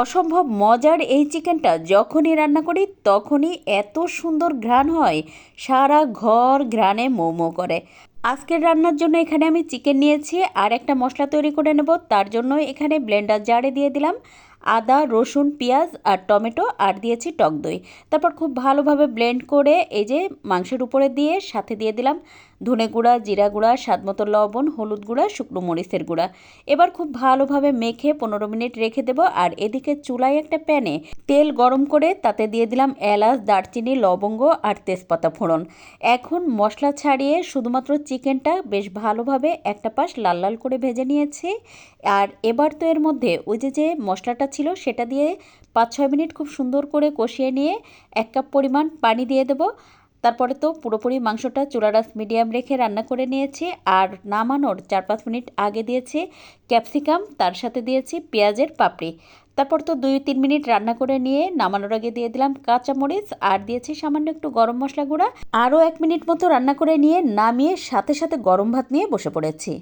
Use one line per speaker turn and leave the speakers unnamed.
অসম্ভব মজার এই চিকেনটা যখনই রান্না করি তখনই এত সুন্দর ঘ্রাণ হয়, সারা ঘর ঘ্রাণে মো মো করে। আজকের রান্নার জন্য এখানে আমি চিকেন নিয়েছি আর একটা মশলা তৈরি করে নেব। তার জন্য এখানে ব্লেন্ডার জারে দিয়ে দিলাম আদা, রসুন, পেঁয়াজ আর টমেটো, আর দিয়েছি টক দই। তারপর খুব ভালোভাবে ব্লেন্ড করে এই যে মাংসের উপরে দিয়ে সাথে দিয়ে দিলাম ধনে গুঁড়া, জিরা গুঁড়া, স্বাদমতো লবণ, হলুদ গুঁড়া, শুকনো মরিচের গুঁড়া। এবার খুব ভালোভাবে মেখে 15 মিনিট রেখে দেব। আর এদিকে চুলায় একটা প্যানে তেল গরম করে তাতে দিয়ে দিলাম এলাচ, দারচিনি, লবঙ্গ আর তেজপাতা ফোড়ন। এখন মশলা ছাড়িয়ে শুধুমাত্র চিকেনটা বেশ ভালোভাবে একটা পাশ লাল লাল করে ভেজে নিয়েছি। আর এবার তো এর মধ্যে ওই যে মশলাটা ছিল সেটা দিয়ে 5-6 মিনিট খুব সুন্দর করে কষিয়ে নিয়ে 1 কাপ পরিমাণ পানি দিয়ে দেব। তারপরে তো পুরোপুরি মাংসটা চুলার আঁচ মিডিয়াম রেখে রান্না করে নিয়েছি। আর নামানোর 4-5 মিনিট আগে দিয়েছি ক্যাপসিকাম, তার সাথে দিয়েছি পেঁয়াজের পাপড়ি। তারপর তো 2-3 মিনিট রান্না করে নিয়ে নামানোর আগে দিয়ে দিলাম কাঁচামরিচ আর দিয়েছি সামান্য একটু গরম মশলা গুঁড়া। আরও 1 মিনিট মতো রান্না করে নিয়ে নামিয়ে সাথে সাথে গরম ভাত নিয়ে বসে পড়েছি।